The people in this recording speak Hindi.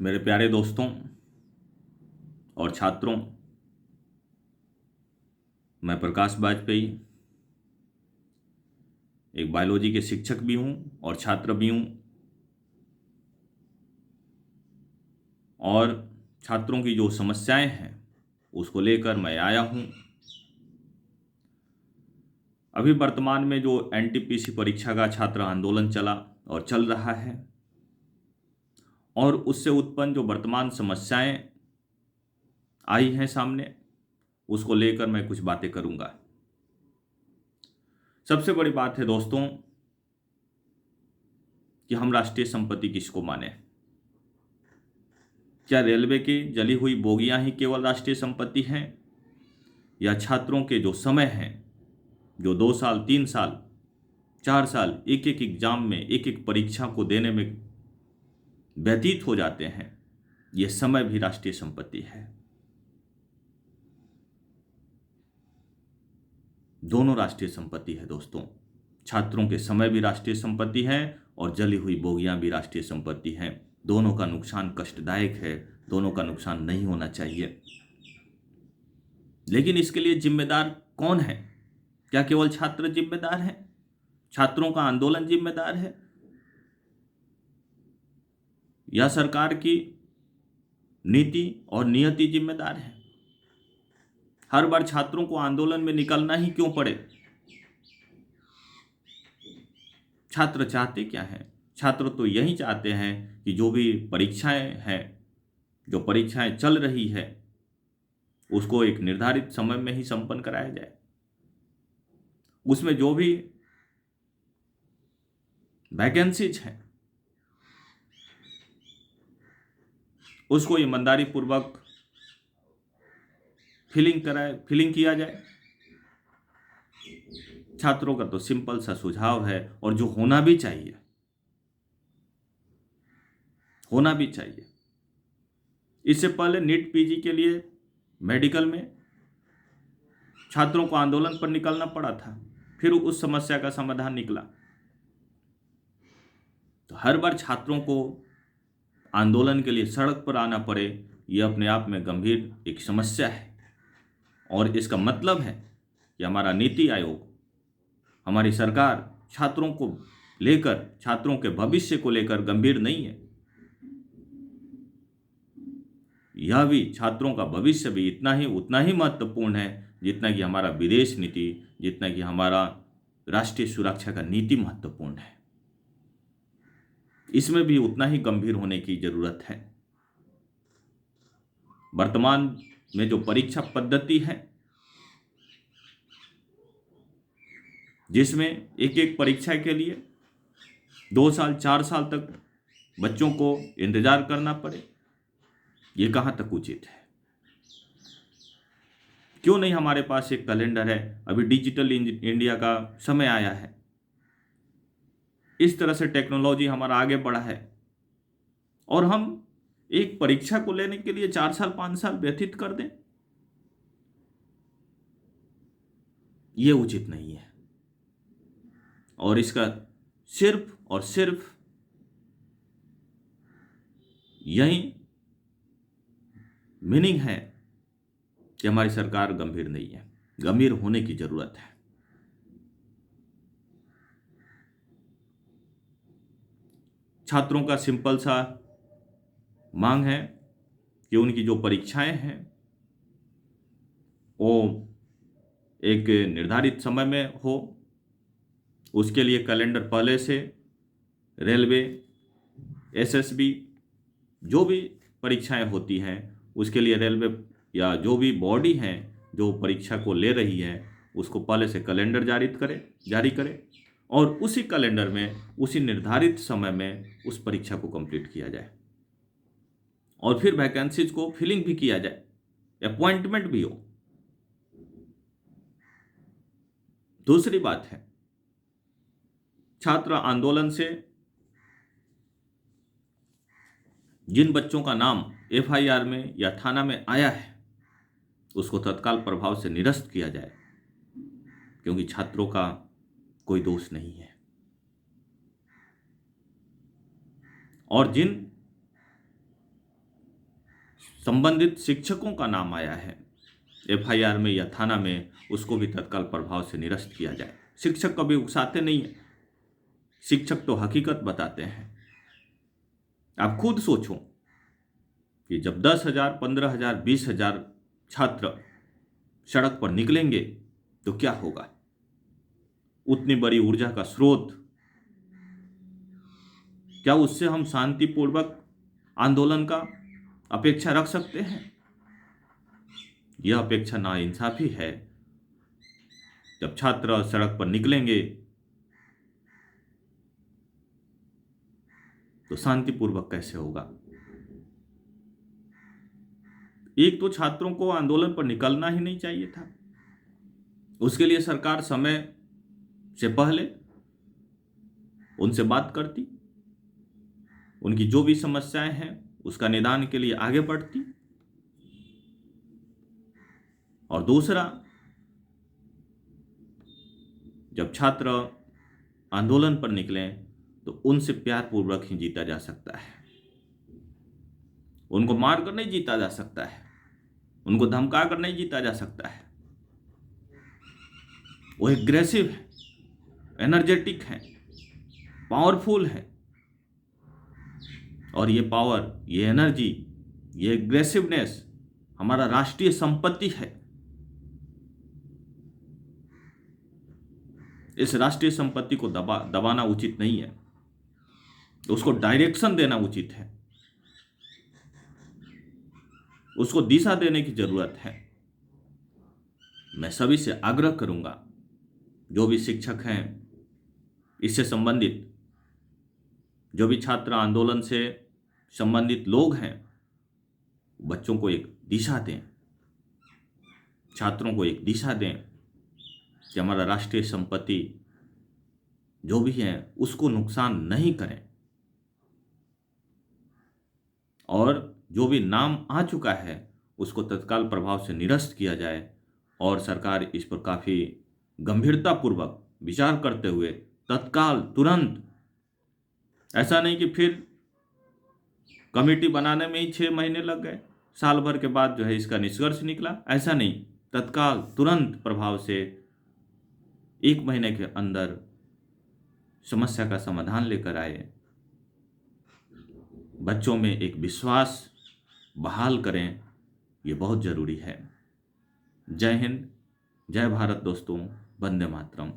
मेरे प्यारे दोस्तों और छात्रों, मैं प्रकाश वाजपेयी एक बायोलॉजी के शिक्षक भी हूं और छात्र भी हूं। और छात्रों की जो समस्याएं हैं उसको लेकर मैं आया हूं। अभी वर्तमान में जो एनटीपीसी परीक्षा का छात्र आंदोलन चला और चल रहा है, और उससे उत्पन्न जो वर्तमान समस्याएं आई हैं सामने, उसको लेकर मैं कुछ बातें करूंगा। सबसे बड़ी बात है दोस्तों कि हम राष्ट्रीय संपत्ति किसको माने। क्या रेलवे की जली हुई बोगियां ही केवल राष्ट्रीय संपत्ति हैं, या छात्रों के जो समय हैं, जो 2 साल 3 साल 4 साल एक एक एग्जाम में एक एक परीक्षा को देने में व्यतीत हो जाते हैं, ये समय भी राष्ट्रीय संपत्ति है। दोनों राष्ट्रीय संपत्ति है दोस्तों। छात्रों के समय भी राष्ट्रीय संपत्ति है और जली हुई बोगियां भी राष्ट्रीय संपत्ति हैं। दोनों का नुकसान कष्टदायक है, दोनों का नुकसान नहीं होना चाहिए। लेकिन इसके लिए जिम्मेदार कौन है? क्या केवल छात्र जिम्मेदार हैं? छात्रों का आंदोलन जिम्मेदार है, या सरकार की नीति और नियति जिम्मेदार है? हर बार छात्रों को आंदोलन में निकलना ही क्यों पड़े? छात्र चाहते क्या हैं? छात्र तो यही चाहते हैं कि जो भी परीक्षाएं हैं, जो परीक्षाएं चल रही है, उसको एक निर्धारित समय में ही संपन्न कराया जाए। उसमें जो भी वैकेंसीज हैं उसको ईमानदारी पूर्वक फिलिंग किया जाए। छात्रों का तो सिंपल सा सुझाव है, और जो होना भी चाहिए। इससे पहले नीट पीजी के लिए मेडिकल में छात्रों को आंदोलन पर निकलना पड़ा था, फिर उस समस्या का समाधान निकला। तो हर बार छात्रों को आंदोलन के लिए सड़क पर आना पड़े, यह अपने आप में गंभीर एक समस्या है। और इसका मतलब है कि हमारा नीति आयोग, हमारी सरकार छात्रों को लेकर, छात्रों के भविष्य को लेकर गंभीर नहीं है। यह भी, छात्रों का भविष्य भी उतना ही महत्वपूर्ण है जितना कि हमारा विदेश नीति, जितना कि हमारा राष्ट्रीय सुरक्षा का नीति महत्वपूर्ण है। इसमें भी उतना ही गंभीर होने की जरूरत है। वर्तमान में जो परीक्षा पद्धति है, जिसमें एक एक परीक्षा के लिए 2 साल 4 साल तक बच्चों को इंतजार करना पड़े, ये कहाँ तक उचित है? क्यों नहीं हमारे पास एक कैलेंडर है? अभी डिजिटल इंडिया का समय आया है। इस तरह से टेक्नोलॉजी हमारा आगे बढ़ा है, और हम एक परीक्षा को लेने के लिए 4 साल 5 साल व्यतीत कर दें, यह उचित नहीं है। और इसका सिर्फ और सिर्फ यही मीनिंग है कि हमारी सरकार गंभीर नहीं है। गंभीर होने की जरूरत है। छात्रों का सिंपल सा मांग है कि उनकी जो परीक्षाएं हैं वो एक निर्धारित समय में हो। उसके लिए कैलेंडर पहले से रेलवे, एसएसबी, जो भी परीक्षाएं होती हैं, उसके लिए रेलवे या जो भी बॉडी हैं जो परीक्षा को ले रही है, उसको पहले से कैलेंडर जारी करे, और उसी कैलेंडर में उसी निर्धारित समय में उस परीक्षा को कंप्लीट किया जाए, और फिर वैकेंसीज को फिलिंग भी किया जाए, अपॉइंटमेंट भी हो। दूसरी बात है, छात्र आंदोलन से जिन बच्चों का नाम एफआईआर में या थाना में आया है, उसको तत्काल प्रभाव से निरस्त किया जाए, क्योंकि छात्रों का कोई दोष नहीं है। और जिन संबंधित शिक्षकों का नाम आया है एफआईआर में या थाना में, उसको भी तत्काल प्रभाव से निरस्त किया जाए। शिक्षक कभी उकसाते नहीं हैं, शिक्षक तो हकीकत बताते हैं। आप खुद सोचो कि जब 10,000, 15,000, 20,000 छात्र सड़क पर निकलेंगे तो क्या होगा। उतनी बड़ी ऊर्जा का स्रोत, क्या उससे हम शांतिपूर्वक आंदोलन का अपेक्षा रख सकते हैं? यह अपेक्षा नाइंसाफी है। जब छात्र सड़क पर निकलेंगे तो शांतिपूर्वक कैसे होगा। एक तो छात्रों को आंदोलन पर निकलना ही नहीं चाहिए था, उसके लिए सरकार समय से पहले उनसे बात करती, उनकी जो भी समस्याएं हैं उसका निदान के लिए आगे बढ़ती। और दूसरा, जब छात्र आंदोलन पर निकलें तो उनसे प्यारपूर्वक ही जीता जा सकता है, उनको मार कर नहीं जीता जा सकता है, उनको धमका कर नहीं जीता जा सकता है। वो एग्रेसिव है, एनर्जेटिक है, पावरफुल है, और ये पावर, ये एनर्जी, ये एग्रेसिवनेस हमारा राष्ट्रीय संपत्ति है। इस राष्ट्रीय संपत्ति को दबाना उचित नहीं है, उसको डायरेक्शन देना उचित है, उसको दिशा देने की जरूरत है। मैं सभी से आग्रह करूंगा, जो भी शिक्षक हैं, इससे संबंधित जो भी छात्र आंदोलन से संबंधित लोग हैं, बच्चों को एक दिशा दें, छात्रों को एक दिशा दें कि हमारा राष्ट्रीय संपत्ति जो भी है उसको नुकसान नहीं करें। और जो भी नाम आ चुका है उसको तत्काल प्रभाव से निरस्त किया जाए, और सरकार इस पर काफ़ी गंभीरतापूर्वक विचार करते हुए तत्काल तुरंत, ऐसा नहीं कि फिर कमेटी बनाने में ही 6 महीने लग गए, साल भर के बाद जो है इसका निष्कर्ष निकला, ऐसा नहीं, तत्काल तुरंत प्रभाव से 1 महीने के अंदर समस्या का समाधान लेकर आए, बच्चों में एक विश्वास बहाल करें, ये बहुत ज़रूरी है। जय हिंद, जय भारत दोस्तों, वंदे मातरम।